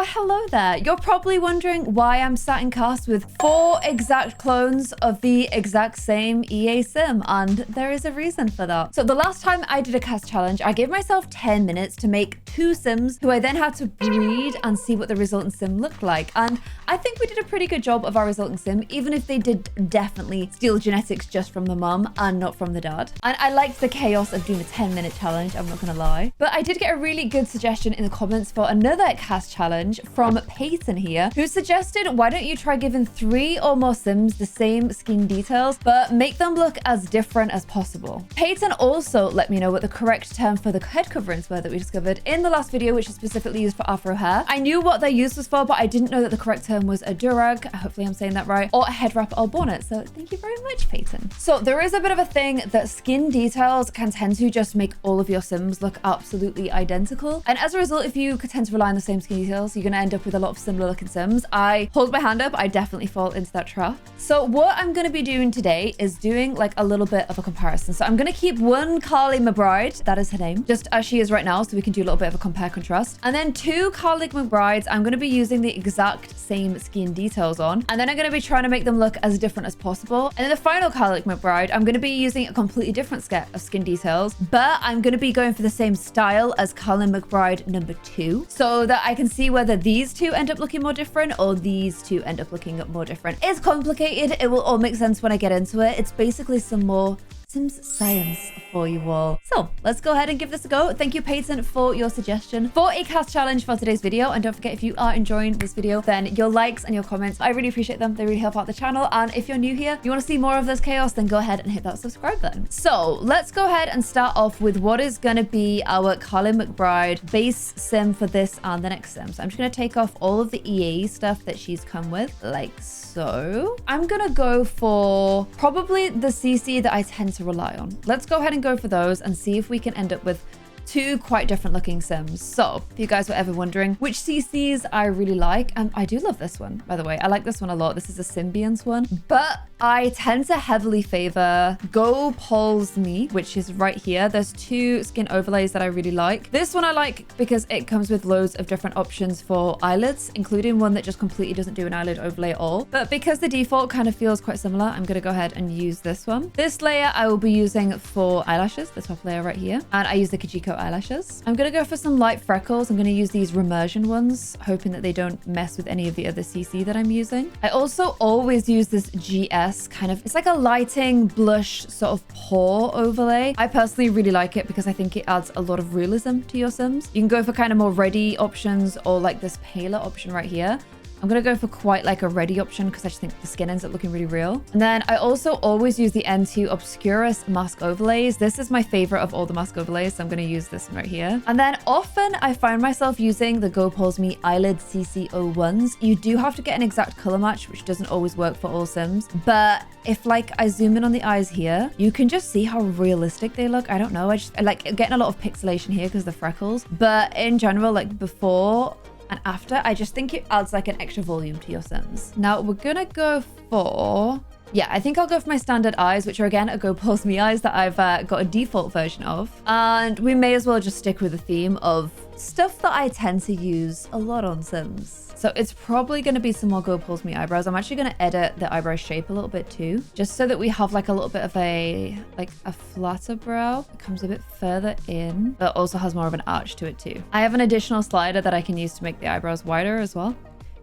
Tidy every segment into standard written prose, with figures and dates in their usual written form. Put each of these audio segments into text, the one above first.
Well, hello there. You're probably wondering why I'm sat in cast with 4 exact clones of the exact same EA sim, and there is a reason for that. So the last time I did a cast challenge, I gave myself 10 minutes to make 2 sims who I then had to breed and see what the resultant sim looked like. And I think we did a pretty good job of our resulting sim, even if they did definitely steal genetics just from the mum and not from the dad. And I liked the chaos of doing a 10-minute challenge, I'm not gonna lie. But I did get a really good suggestion in the comments for another cast challenge from Peyton here, who suggested, why don't you try giving 3 or more sims the same skin details, but make them look as different as possible. Peyton also let me know what the correct term for the head coverings were that we discovered in the last video, which is specifically used for afro hair. I knew what their use was for, but I didn't know that the correct term was a durag, hopefully I'm saying that right, or a head wrap or bonnet. So thank you very much, Peyton. So there is a bit of a thing that skin details can tend to just make all of your sims look absolutely identical. And as a result, if you tend to rely on the same skin details, you're going to end up with a lot of similar looking sims. I hold my hand up, I definitely fall into that trap. So what I'm going to be doing today is doing like a little bit of a comparison. So I'm going to keep one Carly McBride, that is her name, just as she is right now, so we can do a little bit of a compare contrast. And then 2 Carly McBrides, I'm going to be using the exact same skin details on. And then I'm going to be trying to make them look as different as possible. And then the final Carly McBride, I'm going to be using a completely different set of skin details, but I'm going to be going for the same style as Carly McBride number 2, so that I can see whether these 2 end up looking more different or these 2 end up looking more different. It's complicated. It will all make sense when I get into it. It's basically some more Sims science for you all. So let's go ahead and give this a go. Thank you, Peyton, for your suggestion for a cast challenge for today's video. And don't forget, if you are enjoying this video, then your likes and your comments, I really appreciate them. They really help out the channel. And if you're new here, you want to see more of this chaos, then go ahead and hit that subscribe button. So let's go ahead and start off with what is going to be our Carly McBride base sim for this and the next sim. So I'm just going to take off all of the EA stuff that she's come with, like so. I'm going to go for probably the CC that I tend to rely on. Let's go ahead and go for those and see if we can end up with 2 quite different looking sims. So if you guys were ever wondering which CCs I really like, and I do love this one, by the way. I like this one a lot. This is a Symbians one, but I tend to heavily favor Go Polls Me, which is right here. There's 2 skin overlays that I really like. This one I like because it comes with loads of different options for eyelids, including one that just completely doesn't do an eyelid overlay at all. But because the default kind of feels quite similar, I'm going to go ahead and use this one. This layer I will be using for eyelashes, the top layer right here. And I use the Kajiko eyelashes. I'm going to go for some light freckles. I'm going to use these Remersion ones, hoping that they don't mess with any of the other CC that I'm using. I also always use this GS kind of, it's like a lighting blush sort of pore overlay. I personally really like it because I think it adds a lot of realism to your sims. You can go for kind of more ready options or like this paler option right here. I'm going to go for quite like a ready option because I just think the skin ends up looking really real. And then I also always use the N2 Obscurus mask overlays. This is my favorite of all the mask overlays, so I'm going to use this one right here. And then often I find myself using the Go Polls Me Eyelid CC01s. You do have to get an exact color match, which doesn't always work for all sims. But if like I zoom in on the eyes here, you can just see how realistic they look. I don't know. I like getting a lot of pixelation here because of the freckles. But in general, like before and after, I just think it adds like an extra volume to your sims. Now we're gonna go for, yeah, I think I'll go for my standard eyes, which are again a Go Polls Me eyes that I've got a default version of. And we may as well just stick with the theme of stuff that I tend to use a lot on sims. So it's probably going to be some more Go Polls Me eyebrows. I'm actually going to edit the eyebrow shape a little bit too, just so that we have like a little bit of a, like a flatter brow. It comes a bit further in, but also has more of an arch to it too. I have an additional slider that I can use to make the eyebrows wider as well.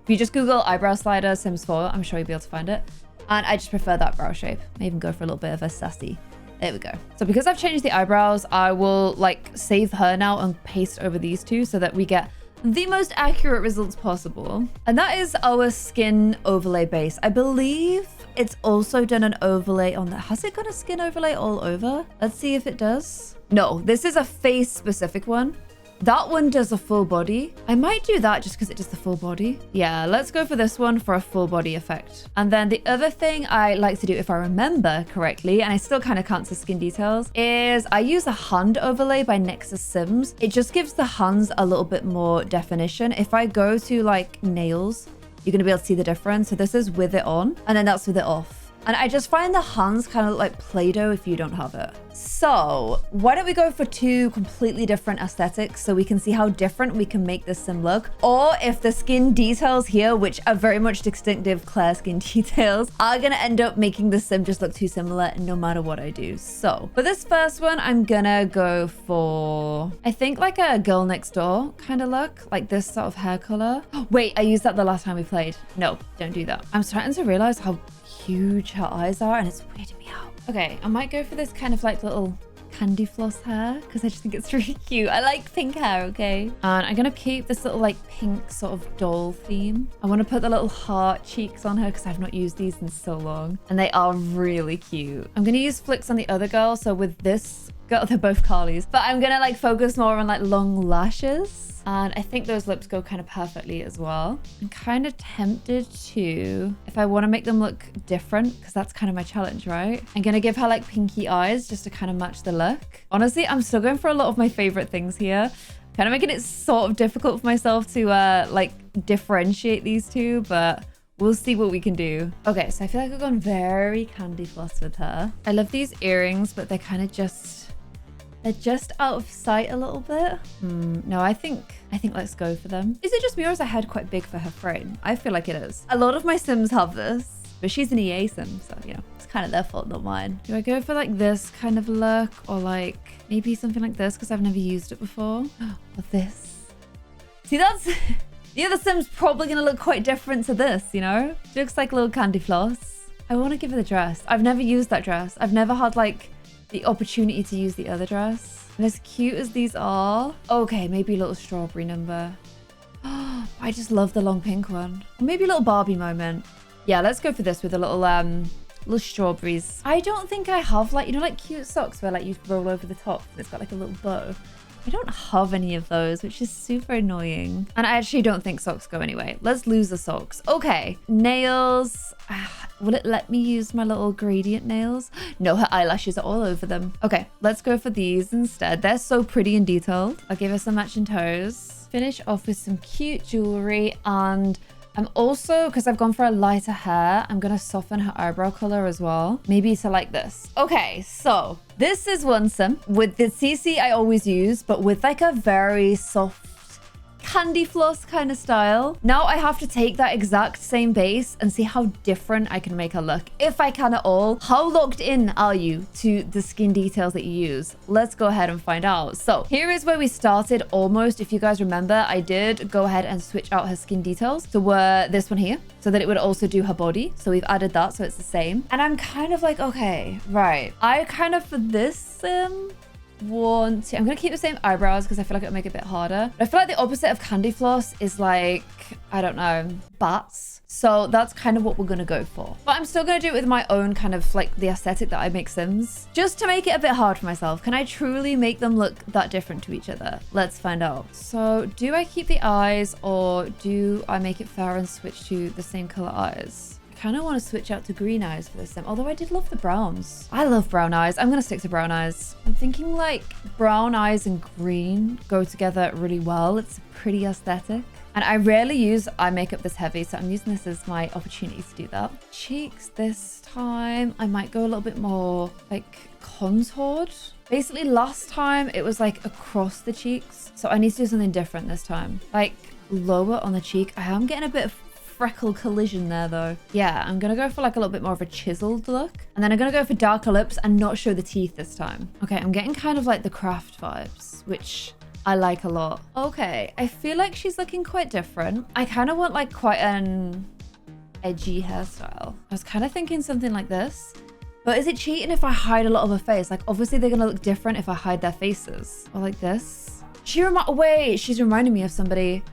If you just Google eyebrow slider Sims 4, I'm sure you'll be able to find it. And I just prefer that brow shape. I even go for a little bit of a sassy. There we go. So because I've changed the eyebrows, I will like save her now and paste over these 2 so that we get the most accurate results possible. And that is our skin overlay base. I believe it's also done an overlay on that. Has it got a skin overlay all over? Let's see if it does. No, this is a face specific one. That one does a full body. I might do that just because it does the full body. Yeah, let's go for this one for a full body effect. And then the other thing I like to do, if I remember correctly, and I still kind of can't see skin details, is I use a hand overlay by Nexus Sims. It just gives the hands a little bit more definition. If I go to like nails, you're going to be able to see the difference. So this is with it on, and then that's with it off. And I just find the hands kind of look like Play-Doh if you don't have it. So why don't we go for two completely different aesthetics so we can see how different we can make this sim look, or if the skin details here, which are very much distinctive Claire skin details, are gonna end up making the sim just look too similar no matter what I do. So for this first one, I'm gonna go for, I think like a girl next door kind of look, like this sort of hair color. Wait, I used that the last time we played. No, don't do that. I'm starting to realize how huge her eyes are and it's weirding me out. Okay, I might go for this kind of like little candy floss hair because I just think it's really cute. I like pink hair, okay? And I'm gonna keep this little like pink sort of doll theme. I want to put the little heart cheeks on her because I've not used these in so long and they are really cute. I'm gonna use flicks on the other girl. So with this girl, they're both Carly's, but I'm gonna like focus more on like long lashes. And I think those lips go kind of perfectly as well. I'm kind of tempted to, if I want to make them look different, because that's kind of my challenge, right? I'm going to give her like pinky eyes just to kind of match the look. Honestly, I'm still going for a lot of my favorite things here. Kind of making it sort of difficult for myself to like differentiate these two, but we'll see what we can do. Okay, so I feel like I've gone very candy floss with her. I love these earrings, but they're kind of they're just out of sight a little bit. No, I think let's go for them. Is it just me or is her head quite big for her frame? I feel like it is. A lot of my sims have this, but she's an EA sim, so you know, it's kind of their fault, not mine. Do I go for like this kind of look or like maybe something like this because I've never used it before? Or this? See, that's the other sim's probably gonna look quite different to this, you know? She looks like a little candy floss. I want to give her the dress. I've never used that dress. I've never had like the opportunity to use the other dress. And as cute as these are, okay, maybe a little strawberry number. I just love the long pink one. Or maybe a little Barbie moment. Yeah, let's go for this with a little little strawberries. I don't think I have like, you know, like cute socks where like you roll over the top and it's got like a little bow. I don't have any of those, which is super annoying. And I actually don't think socks go anyway. Let's lose the socks. Okay, nails. Will it let me use my little gradient nails? No, her eyelashes are all over them. Okay, let's go for these instead. They're so pretty and detailed. I'll give her some matching toes. Finish off with some cute jewelry. And I'm also, because I've gone for a lighter hair, I'm going to soften her eyebrow color as well. Maybe to like this. Okay, so this is one sim with the CC I always use, but with like a very soft candy floss kind of style. Now I have to take that exact same base and see how different I can make her look. If I can at all. How locked in are you to the skin details that you use? Let's go ahead and find out. So here is where we started almost. If you guys remember, I did go ahead and switch out her skin details to this one here so that it would also do her body. So we've added that so it's the same. And I'm kind of like, okay, right. I kind of, for this sim, I'm gonna keep the same eyebrows because I feel like it'll make it a bit harder. But I feel like the opposite of candy floss is like, I don't know, bats. So that's kind of what we're gonna go for. But I'm still gonna do it with my own kind of like the aesthetic that I make sims, just to make it a bit hard for myself. Can I truly make them look that different to each other? Let's find out. So do I keep the eyes or do I make it fair and switch to the same color eyes? I kind of want to switch out to green eyes for this sim, although I did love the browns. I love brown eyes. I'm going to stick to brown eyes. I'm thinking like brown eyes and green go together really well. It's a pretty aesthetic. And I rarely use eye makeup this heavy, so I'm using this as my opportunity to do that. Cheeks this time, I might go a little bit more like contoured. Basically last time it was like across the cheeks, so I need to do something different this time. Like lower on the cheek. I am getting a bit of freckle collision there though. Yeah, I'm gonna go for like a little bit more of a chiseled look, and then I'm gonna go for darker lips and not show the teeth this time. Okay, I'm getting kind of like the craft vibes, which I like a lot. Okay, I feel like she's looking quite different. I kind of want like quite an edgy hairstyle. I was kind of thinking something like this, but is it cheating if I hide a lot of her face? Like obviously they're gonna look different if I hide their faces. Or like this. Wait, she's reminding me of somebody.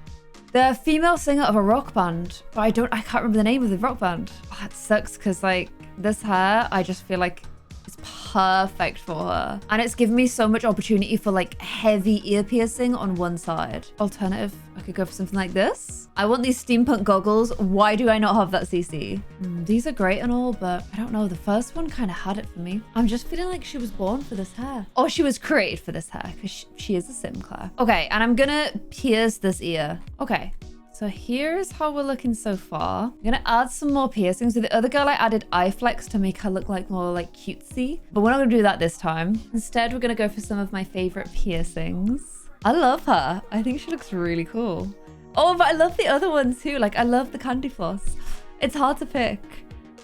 The female singer of a rock band, but I can't remember the name of the rock band. Oh, that sucks because like this hair, I just feel like it's perfect for her. And it's given me so much opportunity for like heavy ear piercing on one side. Alternative, I could go for something like this. I want these steampunk goggles. Why do I not have that CC? These are great and all, but I don't know. The first one kind of had it for me. I'm just feeling like she was born for this hair. Or she was created for this hair because she is a sim, Claire. Okay, and I'm gonna pierce this ear. Okay, so So here's how we're looking so far. I'm gonna add some more piercings. With the other girl, I added eye flex to make her look like more like cutesy, but we're not gonna do that this time. Instead, we're gonna go for some of my favorite piercings. I love her. I think she looks really cool. Oh, but I love the other one too. Like, I love the candy floss. It's hard to pick.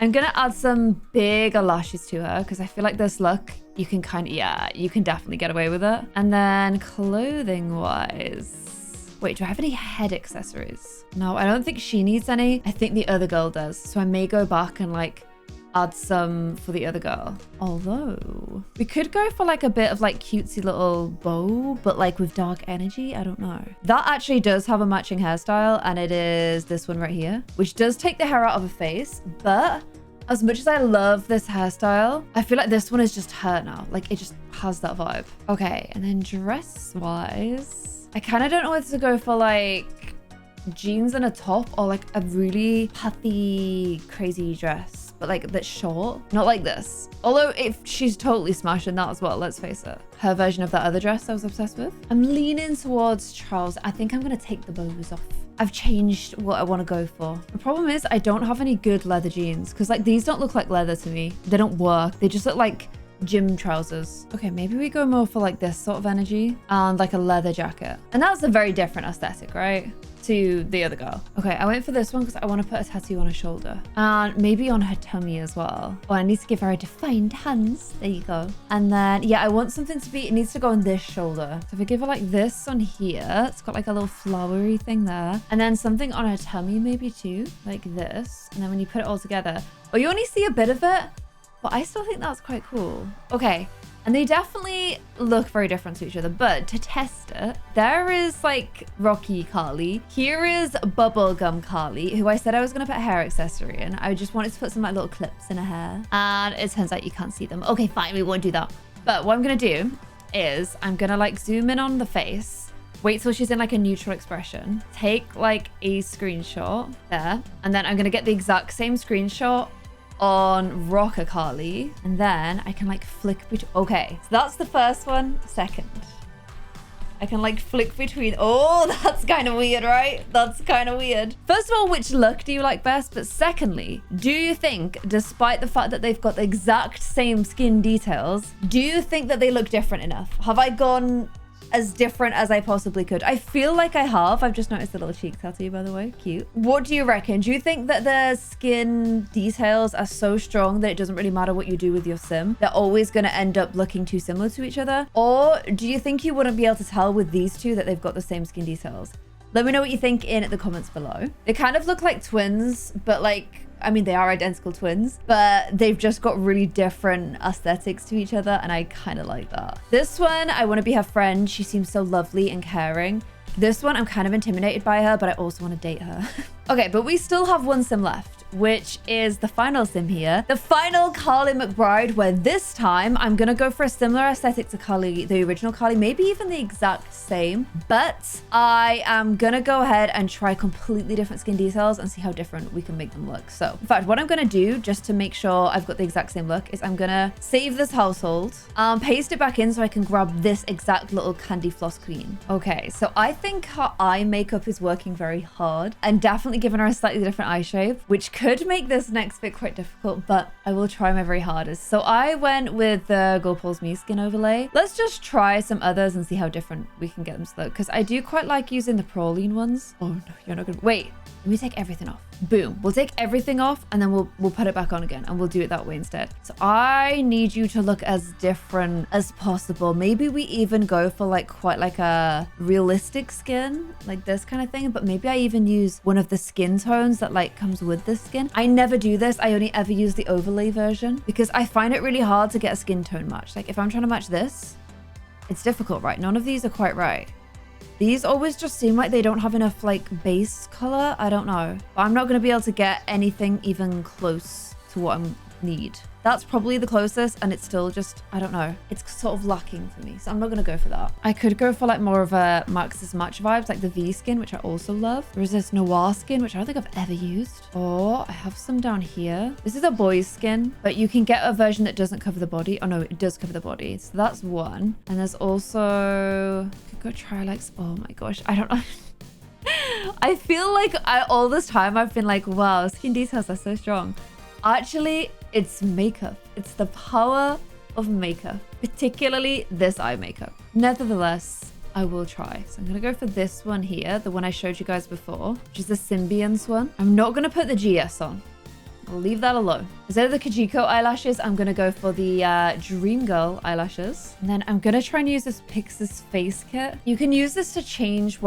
I'm gonna add some bigger lashes to her because I feel like this look, you can you can definitely get away with it. And then clothing wise, wait, do I have any head accessories? No, I don't think she needs any. I think the other girl does. So I may go back and like add some for the other girl. Although we could go for like a bit of like cutesy little bow, but like with dark energy. I don't know. That actually does have a matching hairstyle, and it is this one right here, which does take the hair out of her face. But as much as I love this hairstyle, I feel like this one is just her now. Like, it just has that vibe. Okay, and then dress wise, I kind of don't know whether to go for like jeans and a top or like a really puffy crazy dress, but like that's short, not like this. Although if she's totally smashing that as well, let's face it. Her version of that other dress I was obsessed with. I'm leaning towards Charles. I think I'm gonna take the bows off. I've changed what I want to go for. The problem is I don't have any good leather jeans because like these don't look like leather to me. They don't work. They just look like gym trousers. Okay, maybe we go more for like this sort of energy and like a leather jacket. And that's a very different aesthetic, right? To the other girl. Okay, I went for this one because I want to put a tattoo on her shoulder and maybe on her tummy as well. Oh, I need to give her a defined hands. There you go. And then, yeah, I want something to be, it needs to go on this shoulder. So if I give her like this on here, it's got like a little flowery thing there. And then something on her tummy maybe too, like this. And then when you put it all together, oh, you only see a bit of it, but I still think that's quite cool. Okay. And they definitely look very different to each other, but to test it, there is like Rocky Carly. Here is Bubblegum Carly, who I said I was going to put a hair accessory in. I just wanted to put some like little clips in her hair. And it turns out you can't see them. Okay, fine, we won't do that. But what I'm going to do is I'm going to like zoom in on the face, wait till she's in like a neutral expression, take like a screenshot there, and then I'm going to get the exact same screenshot on Rocker Carly, and then I can like flick between. Okay, so that's the first one. Second, I can like flick between. Oh, that's kind of weird, right? That's kind of weird. First of all, which look do you like best? But secondly, do you think, despite the fact that they've got the exact same skin details, do you think that they look different enough? Have I gone as different as I possibly could? I feel like I have. I've just noticed the little cheek tattoo, by the way. Cute. What do you reckon? Do you think that the skin details are so strong that it doesn't really matter what you do with your sim? They're always going to end up looking too similar to each other? Or do you think you wouldn't be able to tell with these two that they've got the same skin details? Let me know what you think in the comments below. They kind of look like twins, but like, I mean, they are identical twins, but they've just got really different aesthetics to each other, and I kind of like that. This one, I want to be her friend. She seems so lovely and caring. This one, I'm kind of intimidated by her, but I also want to date her. Okay, but we still have one sim left, which is the final sim here. The final Carly McBride, where this time I'm going to go for a similar aesthetic to Carly, the original Carly, maybe even the exact same, but I am going to go ahead and try completely different skin details and see how different we can make them look. So in fact, what I'm going to do just to make sure I've got the exact same look is I'm going to save this household, paste it back in so I can grab this exact little candy floss queen. Okay, so I think her eye makeup is working very hard and definitely giving her a slightly different eye shape, which could make this next bit quite difficult, but I will try my very hardest. So I went with the GoPulse Me skin overlay. Let's just try some others and see how different we can get them to look, because I do quite like using the praline ones. Oh no, you're not gonna wait. Let me take everything off. Boom. We'll take everything off and then we'll put it back on again, and we'll do it that way instead. So I need you to look as different as possible. Maybe we even go for like quite like a realistic skin, like this kind of thing, but maybe I even use one of the skin tones that like comes with the skin. I never do this. I only ever use the overlay version because I find it really hard to get a skin tone match. Like if I'm trying to match this, it's difficult, right? None of these are quite right. These always just seem like they don't have enough like base color. I don't know. But I'm not going to be able to get anything even close to what I need. That's probably the closest, and it's still just, I don't know. It's sort of lacking for me, so I'm not going to go for that. I could go for like more of a Max's Match vibes, like the V skin, which I also love. There is this Noir skin, which I don't think I've ever used. Or I have some down here. This is a boy's skin, but you can get a version that doesn't cover the body. Oh no, it does cover the body. So that's one. And there's also, I could go try like, oh my gosh, I don't know. I feel like all this time I've been like, wow, skin details are so strong. Actually, it's makeup. It's the power of makeup, particularly this eye makeup. Nevertheless, I will try. So I'm going to go for this one here, the one I showed you guys before, which is the Symbiance one. I'm not going to put the GS on. I'll leave that alone. Instead of the Kajiko eyelashes, I'm going to go for the Dream Girl eyelashes. And then I'm going to try and use this Pixis face kit. You can use this to change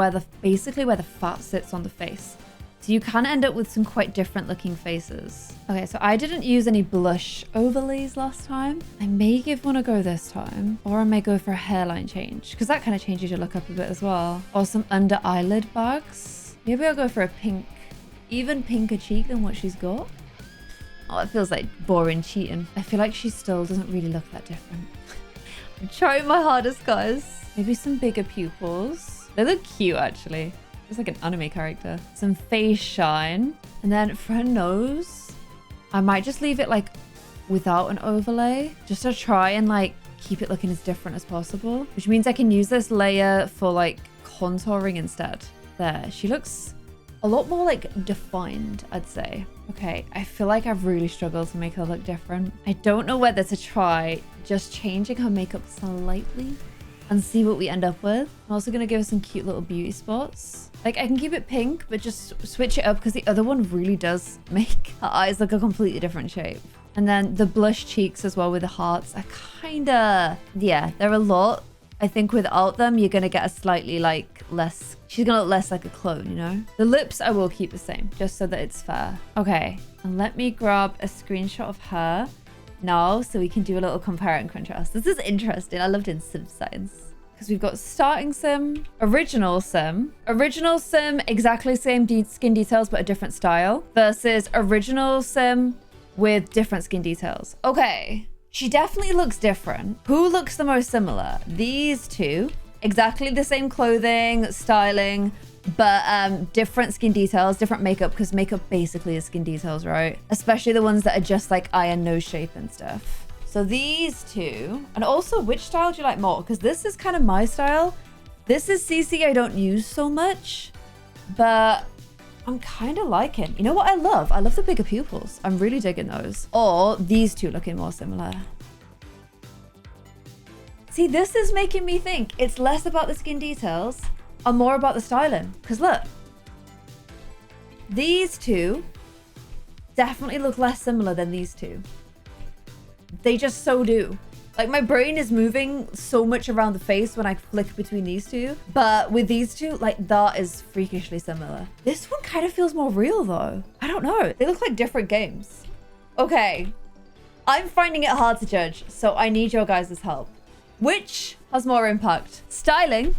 basically where the fat sits on the face. So you can end up with some quite different looking faces. Okay, so I didn't use any blush overlays last time. I may give one a go this time, or I may go for a hairline change because that kind of changes your look up a bit as well. Or some under eyelid bags. Maybe I'll go for a pink, even pinker cheek than what she's got. Oh, it feels like boring cheating. I feel like she still doesn't really look that different. I'm trying my hardest, guys. Maybe some bigger pupils. They look cute, actually. It's like an anime character. Some face shine. And then for her nose, I might just leave it like without an overlay. Just to try and like keep it looking as different as possible. Which means I can use this layer for like contouring instead. There, she looks a lot more like defined, I'd say. Okay, I feel like I've really struggled to make her look different. I don't know whether to try just changing her makeup slightly and see what we end up with. I'm also gonna give her some cute little beauty spots. Like I can keep it pink, but just switch it up because the other one really does make her eyes look a completely different shape. And then the blush cheeks as well with the hearts are kinda, yeah, they're a lot. I think without them, you're gonna get a slightly like less, she's gonna look less like a clone, you know? The lips I will keep the same, just so that it's fair. Okay, and let me grab a screenshot of her now so we can do a little compare and contrast. This is interesting. I love doing sim science. Because we've got starting sim, original sim, exactly same skin details but a different style, versus original sim with different skin details. Okay. She definitely looks different. Who looks the most similar? These two. Exactly the same clothing, styling, but different skin details, different makeup, because makeup basically is skin details, right? Especially the ones that are just like eye and nose shape and stuff. So these two. And also, which style do you like more? Because this is kind of my style. This is CC I don't use so much, but I'm kind of liking. You know what I love? I love the bigger pupils. I'm really digging those. Or these two looking more similar. See, this is making me think it's less about the skin details and more about the styling. Because look, these two definitely look less similar than these two. They just so do. Like my brain is moving so much around the face when I flick between these two. But with these two, like that is freakishly similar. This one kind of feels more real though. I don't know. They look like different games. Okay. I'm finding it hard to judge. So I need your guys' help. Which has more impact? Styling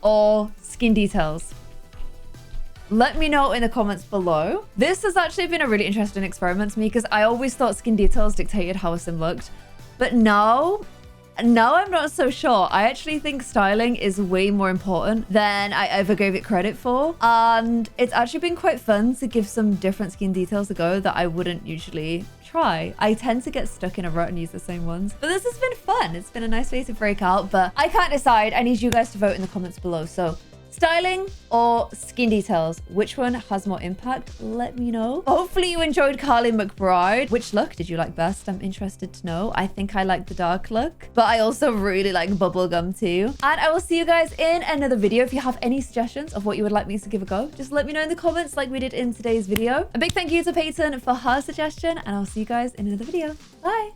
or skin details? Let me know in the comments below. This has actually been a really interesting experiment to me because I always thought skin details dictated how a sim looked. But now I'm not so sure. I actually think styling is way more important than I ever gave it credit for. And it's actually been quite fun to give some different skin details a go that I wouldn't usually try. I tend to get stuck in a rut and use the same ones. But this has been fun. It's been a nice way to break out, but I can't decide. I need you guys to vote in the comments below. So styling or skin details, which one has more impact? Let me know. Hopefully you enjoyed Carly McBride. Which look did you like best? I'm interested to know. I think I like the dark look, but I also really like bubblegum too. And I will see you guys in another video. If you have any suggestions of what you would like me to give a go, just let me know in the comments like we did in today's video. A big thank you to Peyton for her suggestion, and I'll see you guys in another video. Bye.